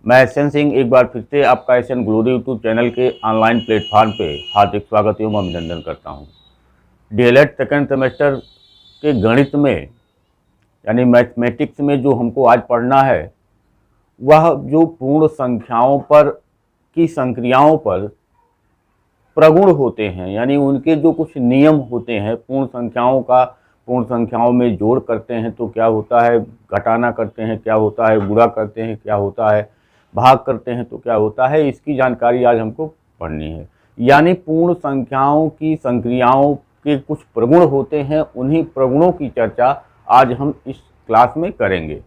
मैं एसएन सिंह एक बार फिर से आपका एसएन ग्लोरी यूट्यूब चैनल के ऑनलाइन प्लेटफॉर्म पे हार्दिक स्वागत एवं अभिनंदन करता हूँ। डीएलएड सेकेंड सेमेस्टर के गणित में यानी मैथमेटिक्स में जो हमको आज पढ़ना है वह जो पूर्ण संख्याओं पर की संक्रियाओं पर प्रगुण होते हैं, यानी उनके जो कुछ नियम होते हैं। पूर्ण संख्याओं में जोड़ करते हैं तो क्या होता है, घटाना करते हैं क्या होता है, गुणा करते हैं क्या होता है, भाग करते हैं तो क्या होता है, इसकी जानकारी आज हमको पढ़नी है। यानी पूर्ण संख्याओं की संक्रियाओं के कुछ प्रगुण होते हैं, उन्हीं प्रगुणों की चर्चा आज हम इस क्लास में करेंगे।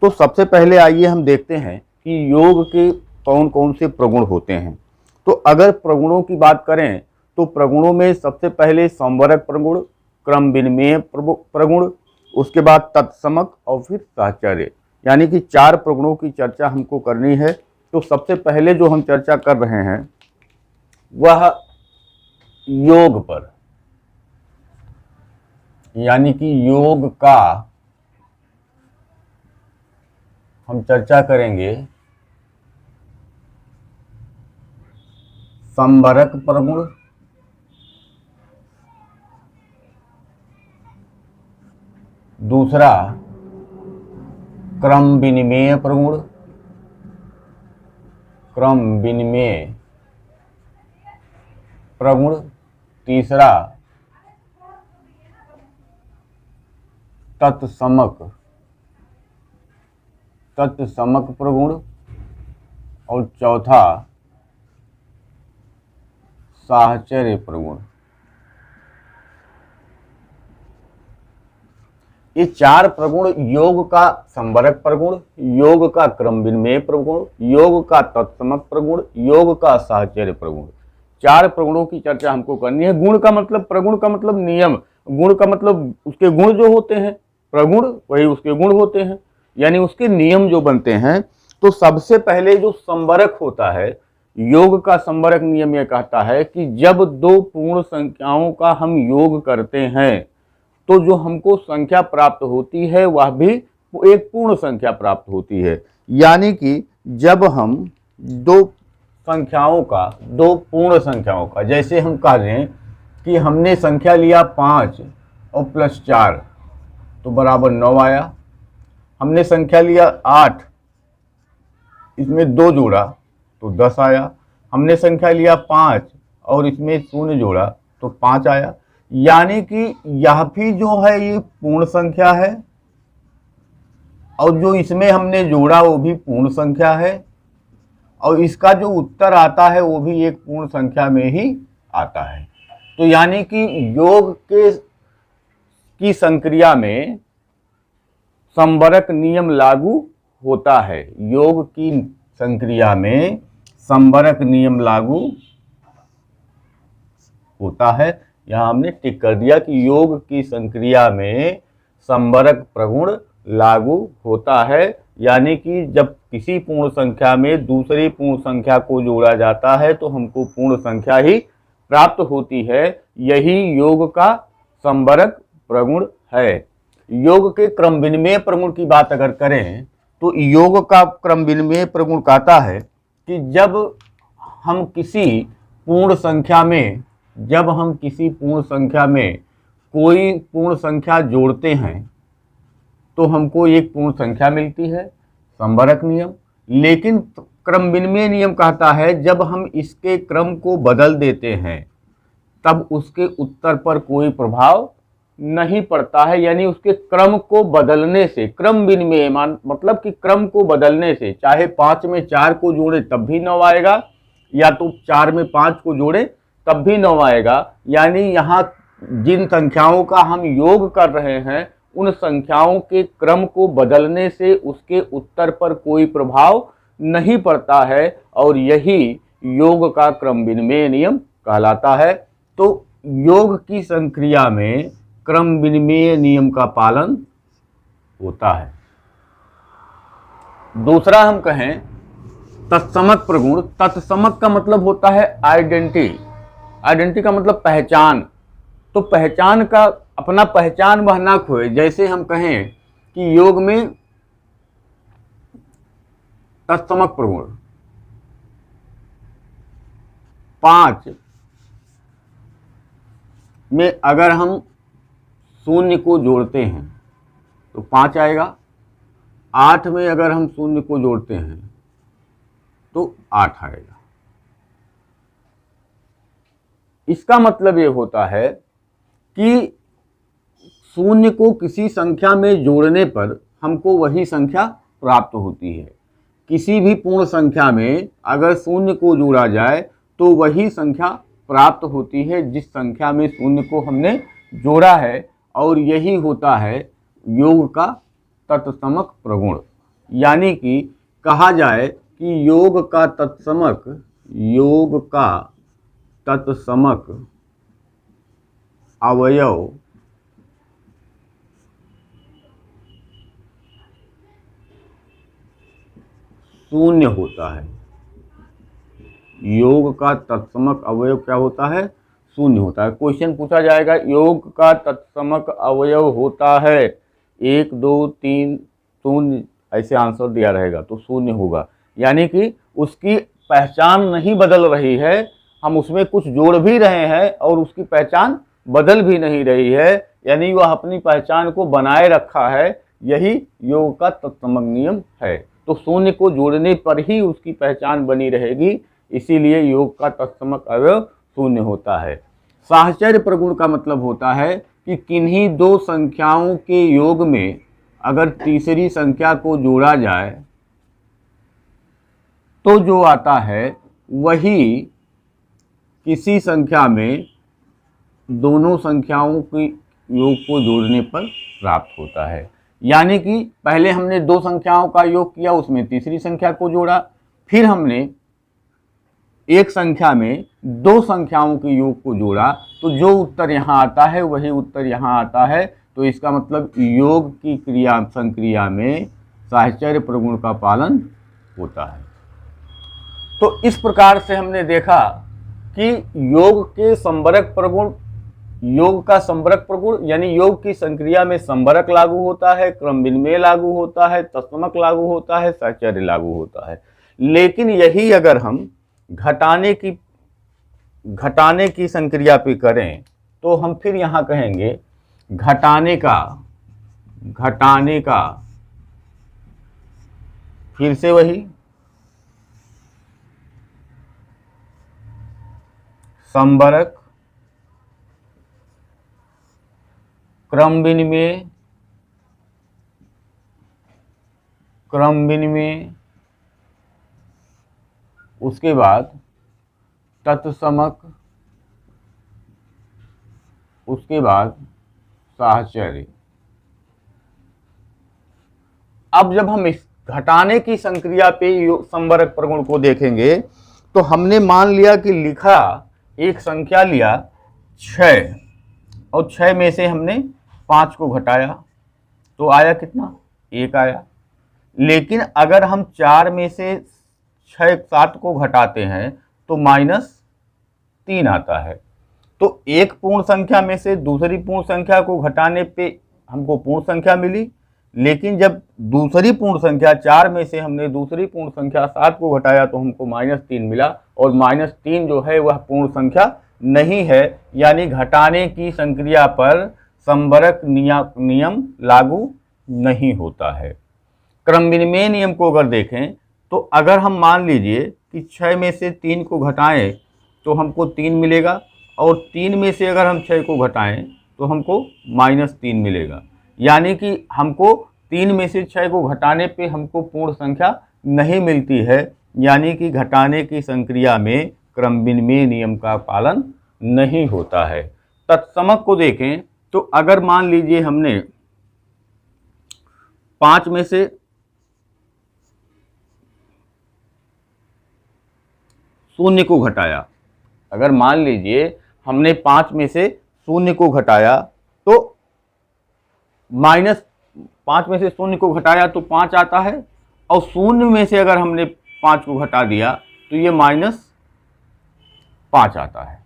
तो सबसे पहले आइए हम देखते हैं कि योग के कौन कौन से प्रगुण होते हैं। तो अगर प्रगुणों की बात करें तो प्रगुणों में सबसे पहले संवरक प्रगुण, क्रम विनिमेय प्रगुण, उसके बाद तत्समक और फिर साहचर्य, यानी कि 4 प्रगुणों की चर्चा हमको करनी है। तो सबसे पहले जो हम चर्चा कर रहे हैं वह योग पर, यानी कि योग का हम चर्चा करेंगे संवरक प्रगुण, दूसरा क्रम विनिमेय प्रगुण, क्रम विनिमेय प्रगुण, तीसरा तत्समक प्रगुण और चौथा साहचर्य प्रगुण। ये 4 प्रगुण योग का संवरक प्रगुण, योग का क्रम विनिमेय प्रगुण, योग का तत्समक प्रगुण, योग का साहचर्य प्रगुण, 4 प्रगुणों की चर्चा हमको करनी है। गुण का मतलब, प्रगुण का मतलब नियम, गुण का मतलब उसके गुण जो होते हैं, प्रगुण वही उसके गुण होते हैं, यानी उसके नियम जो बनते हैं। तो सबसे पहले जो संवरक होता है, योग का संवरक नियम यह कहता है कि जब 2 पूर्ण संख्याओं का हम योग करते हैं तो जो हमको संख्या प्राप्त होती है वह भी एक पूर्ण संख्या प्राप्त होती है। यानी कि जब हम 2 पूर्ण संख्याओं का, जैसे हम कह रहे हैं कि हमने संख्या लिया 5 और प्लस 4 तो बराबर 9 आया, हमने संख्या लिया 8, इसमें 2 जोड़ा तो 10 आया, हमने संख्या लिया 5 और इसमें 0 जोड़ा तो 5 आया। यानी कि यह भी जो है ये पूर्ण संख्या है और जो इसमें हमने जोड़ा वो भी पूर्ण संख्या है और इसका जो उत्तर आता है वो भी एक पूर्ण संख्या में ही आता है। तो यानी कि योग की संक्रिया में संवरक नियम लागू होता है। योग की संक्रिया में संवरक नियम लागू होता है। यहाँ हमने टिक कर दिया कि योग की संक्रिया में संवरक प्रगुण लागू होता है। यानी कि जब किसी पूर्ण संख्या में दूसरी पूर्ण संख्या को जोड़ा जाता है तो हमको पूर्ण संख्या ही प्राप्त होती है। यही योग का संवरक प्रगुण है। योग के क्रम विनिमेय प्रगुण की बात अगर करें तो योग का क्रम विनिमेय प्रगुण कहता है कि जब हम किसी पूर्ण संख्या में कोई पूर्ण संख्या जोड़ते हैं तो हमको एक पूर्ण संख्या मिलती है, संवरक नियम। लेकिन क्रम विनिमेय नियम कहता है जब हम इसके क्रम को बदल देते हैं तब उसके उत्तर पर कोई प्रभाव नहीं पड़ता है। यानी उसके क्रम को बदलने से, क्रम विनिमेय मतलब कि क्रम को बदलने से, चाहे 5 में 4 को जोड़े तब भी 9 आएगा या तो 4 में 5 को जोड़े तब भी 9 आएगा। यानी यहाँ जिन संख्याओं का हम योग कर रहे हैं उन संख्याओं के क्रम को बदलने से उसके उत्तर पर कोई प्रभाव नहीं पड़ता है और यही योग का क्रम विनिमेय नियम कहलाता है। तो योग की संक्रिया में क्रम विनिमेय नियम का पालन होता है। दूसरा हम कहें तत्समक प्रगुण। तत्समक का मतलब होता है आइडेंटिटी का मतलब पहचान। तो पहचान का अपना पहचान वह ना खोए। जैसे हम कहें कि योग में तत्समक प्रगुण 5 में अगर हम शून्य को जोड़ते हैं तो 5 आएगा। 8 में अगर हम शून्य को जोड़ते हैं तो 8 आएगा। इसका मतलब ये होता है कि शून्य को किसी संख्या में जोड़ने पर हमको वही संख्या प्राप्त होती है। किसी भी पूर्ण संख्या में अगर शून्य को जोड़ा जाए तो वही संख्या प्राप्त होती है जिस संख्या में शून्य को हमने जोड़ा है, और यही होता है योग का तत्समक प्रगुण। यानी कि कहा जाए कि योग का तत्समक अवयव शून्य होता है। योग का तत्समक अवयव क्या होता है? शून्य होता है। क्वेश्चन पूछा जाएगा योग का तत्समक अवयव होता है 1 2 3 शून्य, ऐसे आंसर दिया रहेगा तो शून्य होगा। यानी कि उसकी पहचान नहीं बदल रही है, हम उसमें कुछ जोड़ भी रहे हैं और उसकी पहचान बदल भी नहीं रही है, यानी वह अपनी पहचान को बनाए रखा है। यही योग का तत्समक नियम है। तो शून्य को जोड़ने पर ही उसकी पहचान बनी रहेगी, इसीलिए योग का तत्समक अवयव शून्य होता है। साहचर्य प्रगुण का मतलब होता है कि किन्हीं दो संख्याओं के योग में अगर तीसरी संख्या को जोड़ा जाए तो जो आता है वही किसी संख्या में दोनों संख्याओं के योग को जोड़ने पर प्राप्त होता है। यानी कि पहले हमने दो संख्याओं का योग किया, उसमें तीसरी संख्या को जोड़ा, फिर हमने एक संख्या में दो संख्याओं के योग को जोड़ा, तो जो उत्तर यहाँ आता है वही उत्तर यहाँ आता है। तो इसका मतलब योग की संक्रिया में साहचर्य प्रगुण का पालन होता है। तो इस प्रकार से हमने देखा कि योग के संबरक प्रगुण, योग का संबरक प्रगुण यानी योग की संक्रिया में संबरक लागू होता है, क्रम विनिमय लागू होता है, तत्समक लागू होता है, साहचर्य लागू होता है। लेकिन यही अगर हम घटाने की संक्रिया पे करें तो हम फिर यहाँ कहेंगे घटाने का फिर से वही संबरक, क्रम विनिमय, उसके बाद तत्समक, उसके बाद साहचर्य। अब जब हम इस घटाने की संक्रिया पे संबरक प्रगुण को देखेंगे तो हमने मान लिया कि लिखा एक संख्या लिया 6 और 6 में से हमने 5 को घटाया तो आया कितना? 1 आया। लेकिन अगर हम 4 में से 7 को घटाते हैं तो -3 आता है। तो एक पूर्ण संख्या में से दूसरी पूर्ण संख्या को घटाने पे हमको पूर्ण संख्या मिली, लेकिन जब दूसरी पूर्ण संख्या 4 में से हमने दूसरी पूर्ण संख्या 7 को घटाया तो हमको -3 मिला, और -3 जो है वह पूर्ण संख्या नहीं है। यानी घटाने की संक्रिया पर संबरक नियम लागू नहीं होता है। क्रम विनिमय नियम को अगर देखें तो अगर हम मान लीजिए कि 6 में से 3 को घटाएं तो हमको 3 मिलेगा, और 3 में से अगर हम 6 को घटाएं तो हमको -3 मिलेगा। यानी कि हमको 3 में से 6 को घटाने पे हमको पूर्ण संख्या नहीं मिलती है। यानी कि घटाने की संक्रिया में क्रम विनिमय नियम का पालन नहीं होता है। तत्समक को देखें तो अगर मान लीजिए हमने 5 में से शून्य को घटाया, अगर मान लीजिए हमने 5 में से शून्य को घटाया तो -5 में से शून्य को घटाया तो 5 आता है, और शून्य में से अगर हमने 5 को घटा दिया तो ये -5 आता है।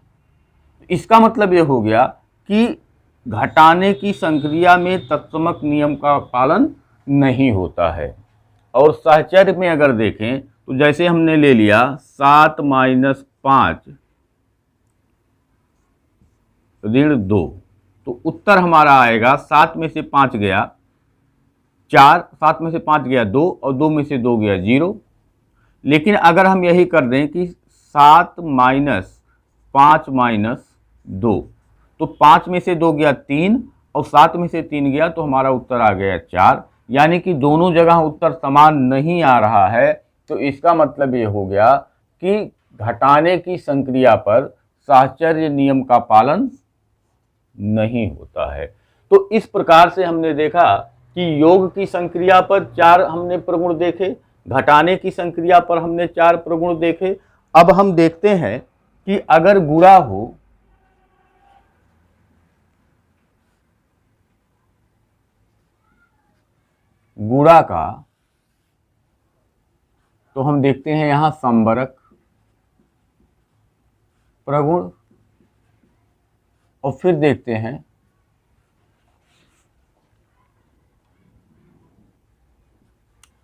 इसका मतलब ये हो गया कि घटाने की संक्रिया में तत्समक नियम का पालन नहीं होता है। और सहचर्य में अगर देखें तो जैसे हमने ले लिया 7 माइनस 5 ऋण 2, तो उत्तर हमारा आएगा 7 में से 5 गया 4, 7 में से 5 गया 2 और 2 में से 2 गया 0। लेकिन अगर हम यही कर दें कि 7 माइनस 5 माइनस 2, तो 5 में से 2 गया 3 और 7 में से 3 गया तो हमारा उत्तर आ गया 4। यानी कि दोनों जगह उत्तर समान नहीं आ रहा है, तो इसका मतलब ये हो गया कि घटाने की संक्रिया पर साहचर्य नियम का पालन नहीं होता है। तो इस प्रकार से हमने देखा कि योग की संक्रिया पर 4 हमने प्रगुण देखे, घटाने की संक्रिया पर हमने 4 प्रगुण देखे। अब हम देखते हैं कि अगर गुणा हो, गुणा का, तो हम देखते हैं यहां संबरक प्रगुण, और फिर देखते हैं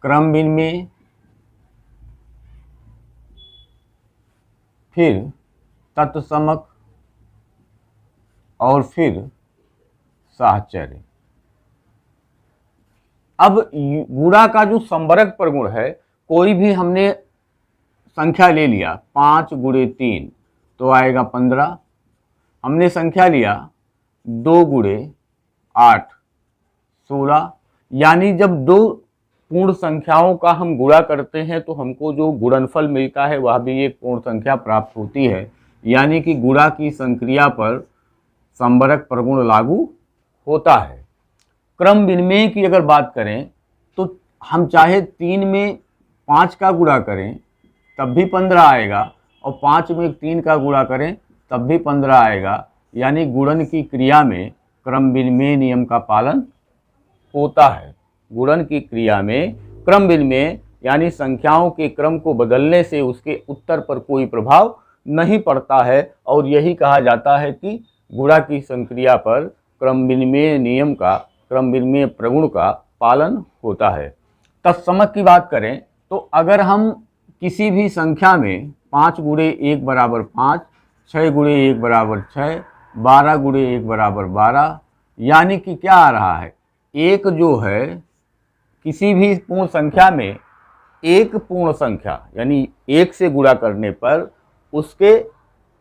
क्रम विनिमय, फिर तत्समक और फिर साहचर्य। अब गुणा का जो संबरक प्रगुण है, कोई भी हमने संख्या ले लिया 5 गुणे 3 तो आएगा 15। हमने संख्या लिया 2 गुणे 8 16। यानी जब दो पूर्ण संख्याओं का हम गुणा करते हैं तो हमको जो गुणनफल मिलता है वह भी एक पूर्ण संख्या प्राप्त होती है। यानी कि गुणा की संक्रिया पर संबरक प्रगुण लागू होता है। क्रम विनिमय की अगर बात करें तो हम चाहे 3 में 5 का गुणा करें तब भी 15 आएगा, और 5 में 3 का गुणा करें तब भी 15 आएगा। यानी गुणन की क्रिया में क्रम विनिमय नियम का पालन होता है। गुणन की क्रिया में क्रम विनिमय यानी संख्याओं के क्रम को बदलने से उसके उत्तर पर कोई प्रभाव नहीं पड़ता है, और यही कहा जाता है कि गुणा की संक्रिया पर क्रम विनिमय नियम का, क्रम विनिमय प्रगुण का पालन होता है। तत्समक की बात करें तो अगर हम किसी भी संख्या में 5 गुणे 1 बराबर 5, 6 गुणे 1 बराबर 6, 12 गुणे 1 बराबर 12, यानी कि क्या आ रहा है, एक जो है किसी भी पूर्ण संख्या में एक पूर्ण संख्या यानी 1 से गुणा करने पर उसके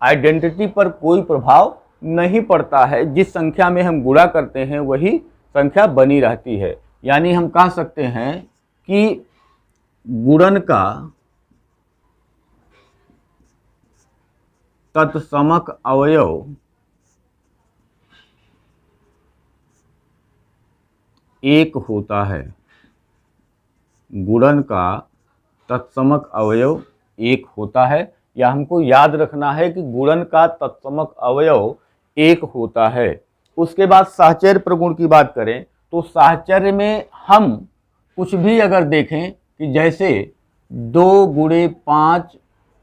आइडेंटिटी पर कोई प्रभाव नहीं पड़ता है। जिस संख्या में हम गुणा करते हैं वही संख्या बनी रहती है। यानी हम कह सकते हैं कि गुणन का तत्समक अवयव एक होता है। गुणन का तत्समक अवयव एक होता है, या हमको याद रखना है कि गुणन का तत्समक अवयव एक होता है। उसके बाद साहचर्य प्रगुण की बात करें तो साहचर्य में हम कुछ भी अगर देखें कि जैसे 2 गुणे 5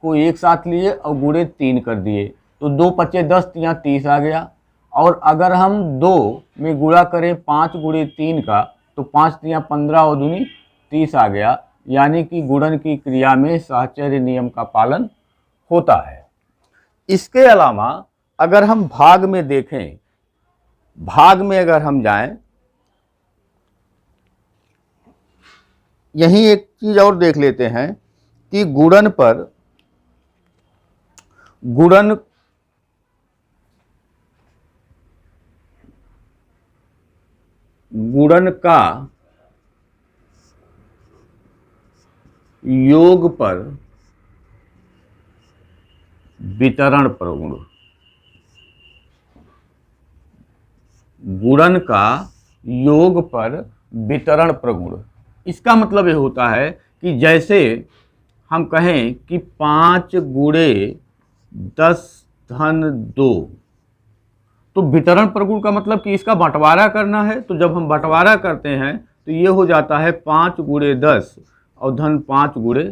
को एक साथ लिए और गुणे 3 कर दिए तो 2 पचे 10, यहाँ 30 आ गया। और अगर हम 2 में गुणा करें 5 गुणे 3 का तो 5 यहाँ 15 और दूनी 30 आ गया। यानी कि गुणन की क्रिया में साहचर्य नियम का पालन होता है। इसके अलावा अगर हम भाग में देखें, भाग में अगर हम जाएं, यहीं एक चीज और देख लेते हैं कि गुणन पर गुणन का योग पर वितरण प्रगुण, गुणन का योग पर वितरण प्रगुण। इसका मतलब ये होता है कि जैसे हम कहें कि 5 गुणे 10 धन 2, तो वितरण प्रगुण का मतलब कि इसका बंटवारा करना है। तो जब हम बंटवारा करते हैं तो ये हो जाता है 5 गुणे 10 और धन 5 गुणे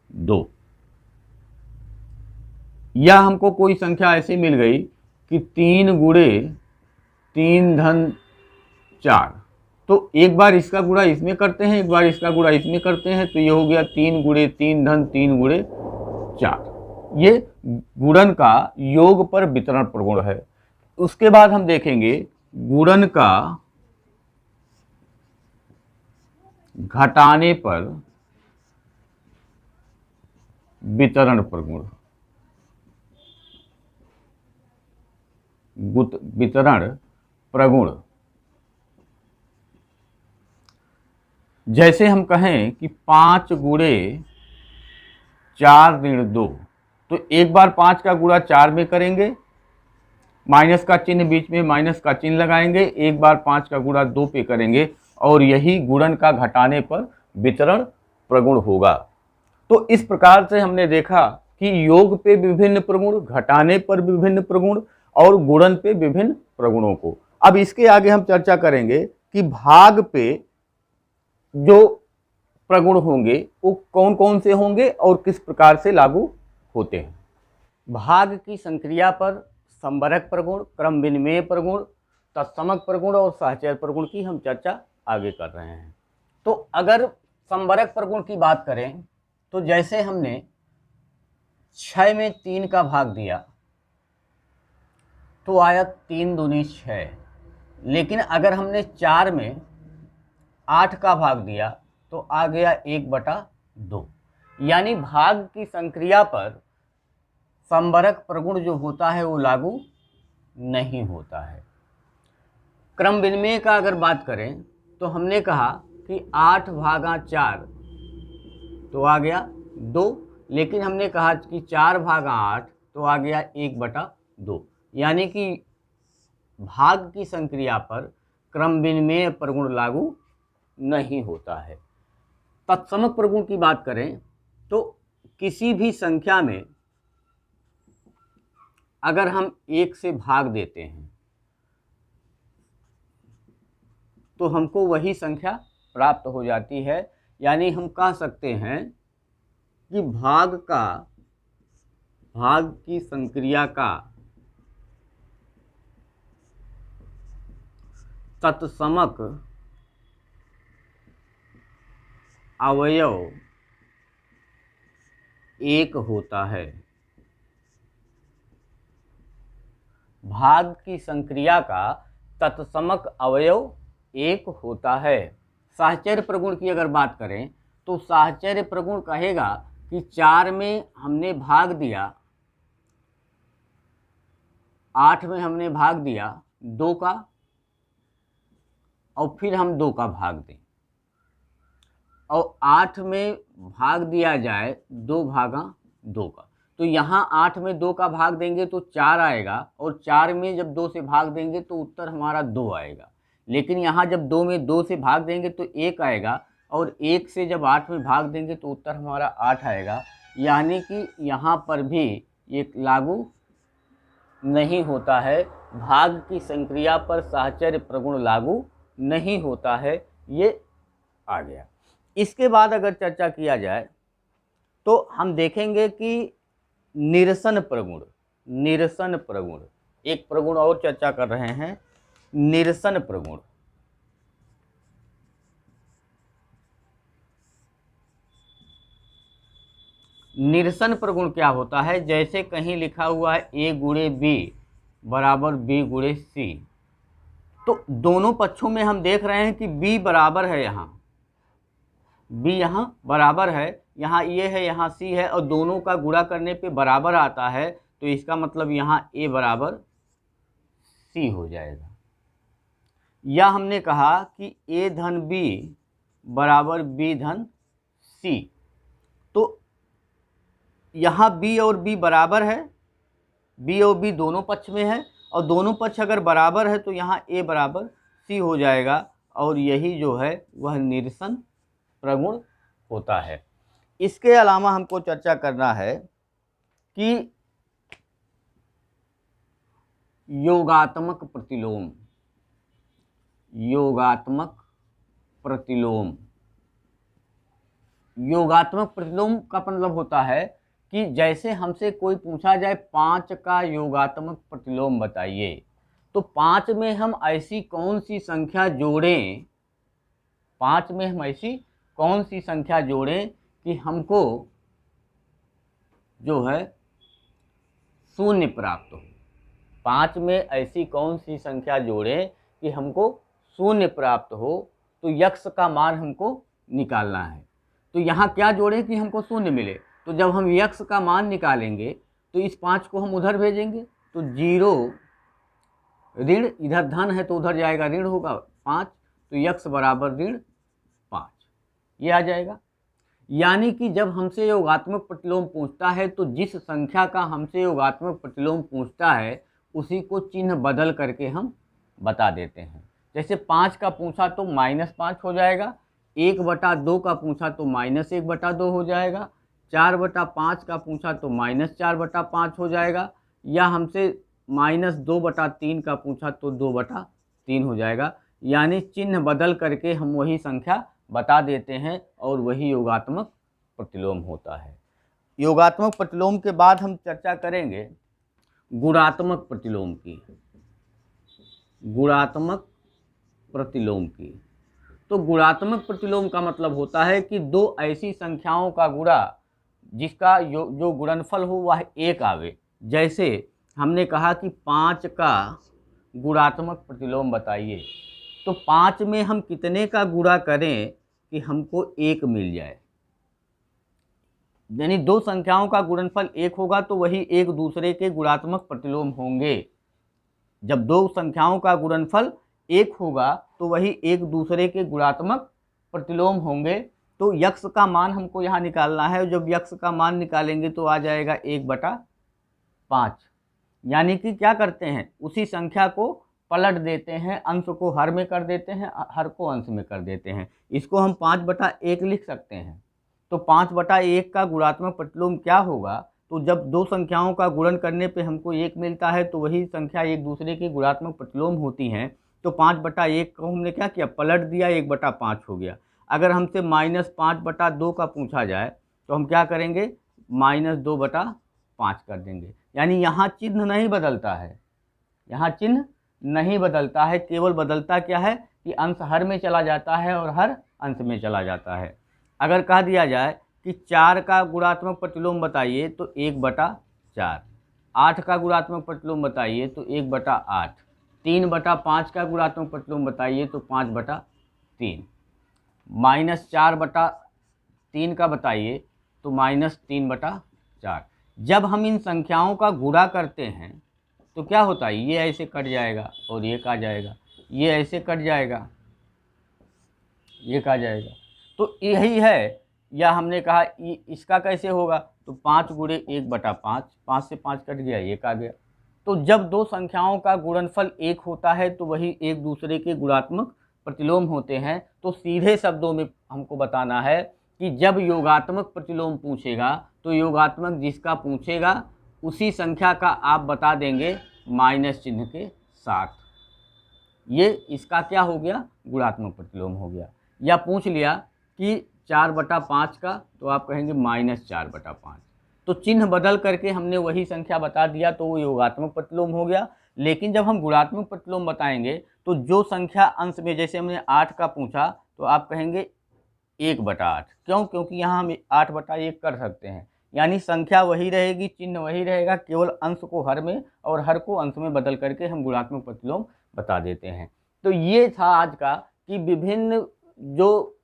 2। या हमको कोई संख्या ऐसी मिल गई कि 3 गुणे 3 धन 4, तो एक बार इसका गुणा इसमें करते हैं, एक बार इसका गुणा इसमें करते हैं, तो ये हो गया 3 गुणे 3 धन 3 गुणे 4। ये गुणन का योग पर वितरण प्रगुण है। उसके बाद हम देखेंगे गुणन का घटाने पर वितरण प्रगुण। वितरण प्रगुण, जैसे हम कहें कि 5 गुणे 4 ऋण 2, तो एक बार 5 का गुणा 4 में करेंगे, माइनस का चिन्ह बीच में माइनस का चिन्ह लगाएंगे, एक बार 5 का गुणा 2 पे करेंगे, और यही गुणन का घटाने पर वितरण प्रगुण होगा। तो इस प्रकार से हमने देखा कि योग पे विभिन्न प्रगुण, घटाने पर विभिन्न प्रगुण और गुणन पे विभिन्न प्रगुणों को। अब इसके आगे हम चर्चा करेंगे कि भाग पे जो प्रगुण होंगे वो कौन कौन से होंगे और किस प्रकार से लागू होते हैं। भाग की संक्रिया पर संबरक प्रगुण, क्रम विनिमेय प्रगुण, तत्समक प्रगुण और सहचर प्रगुण की हम चर्चा आगे कर रहे हैं। तो अगर संबरक प्रगुण की बात करें तो जैसे हमने 6 में 3 का भाग दिया तो आया 3 दूनी 6, लेकिन अगर हमने 4 में 8 का भाग दिया तो आ गया 1/2। यानी भाग की संक्रिया पर संबरक प्रगुण जो होता है वो लागू नहीं होता है। क्रम विनिमय का अगर बात करें तो हमने कहा कि 8 भागा 4 तो आ गया 2, लेकिन हमने कहा कि 4 भागा 8 तो आ गया 1/2। यानी कि भाग की संक्रिया पर क्रम विनिमय प्रगुण लागू नहीं होता है। तत्समक प्रगुण की बात करें तो किसी भी संख्या में अगर हम 1 से भाग देते हैं तो हमको वही संख्या प्राप्त हो जाती है। यानी हम कह सकते हैं कि भाग की संक्रिया का तत्समक अवयव 1 होता है। भाग की संक्रिया का तत्समक अवयव 1 होता है। साहचर्य प्रगुण की अगर बात करें तो साहचर्य प्रगुण कहेगा कि 4 में हमने भाग दिया, 8 में हमने भाग दिया 2 का, और फिर हम 2 का भाग दें, और 8 में भाग दिया जाए 2 भागा 2 का, तो यहाँ 8 में 2 का भाग देंगे तो 4 आएगा, और 4 में जब 2 से भाग देंगे तो उत्तर हमारा 2 आएगा। लेकिन यहाँ जब 2 में 2 से भाग देंगे तो 1 आएगा, और 1 से जब 8 में भाग देंगे तो उत्तर हमारा 8 आएगा। यानी कि यहाँ पर भी ये लागू नहीं होता है। भाग की संक्रिया पर साहचर्य प्रगुण लागू नहीं होता है। ये आ गया। इसके बाद अगर चर्चा किया जाए तो हम देखेंगे कि निरसन प्रगुण, एक प्रगुण और चर्चा कर रहे हैं, निरसन प्रगुण। निरसन प्रगुण क्या होता है? जैसे कहीं लिखा हुआ है a गुणे b बराबर b गुणे c, तो दोनों पक्षों में हम देख रहे हैं कि b बराबर है, यहाँ b यहाँ बराबर है, यहाँ ये है, यहाँ c है, और दोनों का गुणा करने पे बराबर आता है, तो इसका मतलब यहाँ a बराबर c हो जाएगा। या हमने कहा कि a धन b बराबर b धन c, तो यहाँ b और b बराबर है, b और b दोनों पक्ष में है, और दोनों पक्ष अगर बराबर है तो यहाँ a बराबर c हो जाएगा, और यही जो है वह निरसन प्रगुण होता है। इसके अलावा हमको चर्चा करना है कि योगात्मक प्रतिलोम, योगात्मक प्रतिलोम का मतलब होता है कि जैसे हमसे कोई पूछा जाए 5 का योगात्मक प्रतिलोम बताइए, तो 5 में हम ऐसी कौन सी संख्या जोड़ें 5 में हम ऐसी कौन सी संख्या जोड़ें कि हमको जो है शून्य प्राप्त हो। 5 में ऐसी कौन सी संख्या जोड़ें कि हमको शून्य प्राप्त हो, तो यक्स का मान हमको निकालना है। तो यहाँ क्या जोड़ें कि हमको शून्य मिले, तो जब हम यक्स का मान निकालेंगे तो इस 5 को हम उधर भेजेंगे, तो 0 ऋण, इधर धन है तो उधर जाएगा ऋण होगा 5, तो यक्स बराबर ऋण 5, ये आ जाएगा। यानी कि जब हमसे योगात्मक प्रतिलोम पूछता है तो जिस संख्या का हमसे योगात्मक प्रतिलोम पूछता है उसी को चिन्ह बदल करके हम बता देते हैं। जैसे 5 का पूछा तो -5 हो जाएगा, 1/2 का पूछा तो -1/2 हो जाएगा, 4/5 का पूछा तो -4/5 हो जाएगा, या हमसे -2/3 का पूछा तो 2/3 हो जाएगा। यानी चिन्ह बदल करके हम वही संख्या बता देते हैं और वही योगात्मक प्रतिलोम होता है। योगात्मक प्रतिलोम के बाद हम चर्चा करेंगे गुणात्मक प्रतिलोम की। गुणात्मक प्रतिलोम की, तो गुणात्मक प्रतिलोम का मतलब होता है कि दो ऐसी संख्याओं का गुणा जिसका जो गुणनफल हो वह 1 आवे। जैसे हमने कहा कि 5 का गुणात्मक प्रतिलोम बताइए, तो 5 में हम कितने का गुणा करें कि हमको 1 मिल जाए। यानी दो संख्याओं का गुणनफल 1 होगा तो वही एक दूसरे के गुणात्मक प्रतिलोम होंगे। जब दो संख्याओं का गुणनफल 1 होगा तो वही एक दूसरे के गुणात्मक प्रतिलोम होंगे। तो यक्स का मान हमको यहाँ निकालना है, जब यक्स का मान निकालेंगे तो आ जाएगा 1/5। यानी कि क्या करते हैं, उसी संख्या को पलट देते हैं, अंश को हर में कर देते हैं, हर को अंश में कर देते हैं। इसको हम 5/1 लिख सकते हैं। तो 5/1 का गुणात्मक प्रतिलोम क्या होगा, तो जब दो संख्याओं का गुणन करने पे हमको 1 मिलता है तो वही संख्या एक दूसरे के गुणात्मक प्रतिलोम होती हैं। तो 5/1 को हमने क्या किया, पलट दिया, 1/5 हो गया। अगर हमसे -5/2 का पूछा जाए तो हम क्या करेंगे, -2/5 कर देंगे। यानी यहाँ चिन्ह नहीं बदलता है, यहाँ चिन्ह नहीं बदलता है, केवल बदलता क्या है कि अंश हर में चला जाता है और हर अंश में चला जाता है। अगर कह दिया जाए कि 4 का गुणात्मक प्रतिलोम बताइए तो 1/4, 8 का गुणात्मक प्रतिलोम बताइए तो 1/8, 3/5 का गुणात्मक प्रतिलोम बताइए तो 5/3, -4/3 का बताइए तो -3/4। जब हम इन संख्याओं का गुणा करते हैं तो क्या होता है, ये ऐसे कट जाएगा और ये कट जाएगा, ये ऐसे कट जाएगा, ये कट जाएगा। तो यही है, या हमने कहा इसका कैसे होगा, तो 5 × 1/5, 5 से 5 कट गया, 1 आ गया। तो जब दो संख्याओं का गुणनफल 1 होता है तो वही एक दूसरे के गुणात्मक प्रतिलोम होते हैं। तो सीधे शब्दों में हमको बताना है कि जब योगात्मक प्रतिलोम पूछेगा तो योगात्मक जिसका पूछेगा उसी संख्या का आप बता देंगे माइनस चिन्ह के साथ। ये इसका क्या हो गया, गुणात्मक प्रतिलोम हो गया। या पूछ लिया कि 4/5 का, तो आप कहेंगे -4/5। तो चिन्ह बदल करके हमने वही संख्या बता दिया तो वो योगात्मक प्रतिलोम हो गया। लेकिन जब हम गुणात्मक प्रतिलोम बताएंगे तो जो संख्या अंश में, जैसे हमने 8 का पूछा तो आप कहेंगे 1/8। क्यों, क्योंकि यहाँ हम 8/1 कर सकते हैं। यानी संख्या वही रहेगी, चिन्ह वही रहेगा, केवल अंश को हर में और हर को अंश में बदल करके हम गुणात्मक प्रतिलोम बता देते हैं। तो ये था आज का कि विभिन्न जो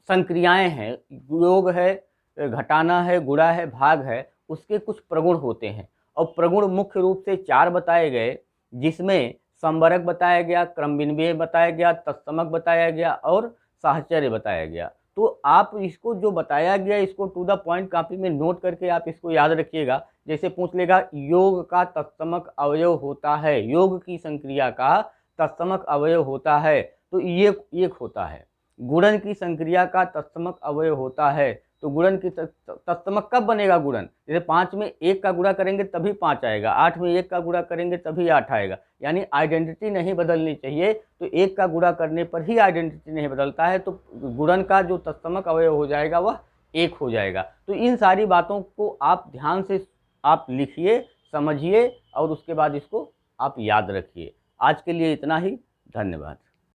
संक्रियाएं हैं, योग है, घटाना है, गुणा है, भाग है, उसके कुछ प्रगुण होते हैं। और प्रगुण मुख्य रूप से 4 बताए गए, जिसमें संवरक बताया गया, क्रम विनिमय बताया गया, तत्समक बताया गया और साहचर्य बताया गया। तो आप इसको जो बताया गया इसको टू द पॉइंट कॉपी में नोट करके आप इसको याद रखिएगा। जैसे पूछ लेगा योग का तत्समक अवयव होता है, योग की संक्रिया का तत्समक अवयव होता है, तो ये एक होता है। गुणन की संक्रिया का तत्समक अवयव होता है, तो गुणन की तत्समक कब बनेगा गुणन, जैसे 5 में 1 का गुणा करेंगे तभी 5 आएगा, 8 में 1 का गुणा करेंगे तभी 8 आएगा। यानी आइडेंटिटी नहीं बदलनी चाहिए, तो 1 का गुणा करने पर ही आइडेंटिटी नहीं बदलता है, तो गुणन का जो तत्समक अवयव हो जाएगा वह 1 हो जाएगा। तो इन सारी बातों को आप ध्यान से आप लिखिए, समझिए और उसके बाद इसको आप याद रखिए। आज के लिए इतना ही, धन्यवाद।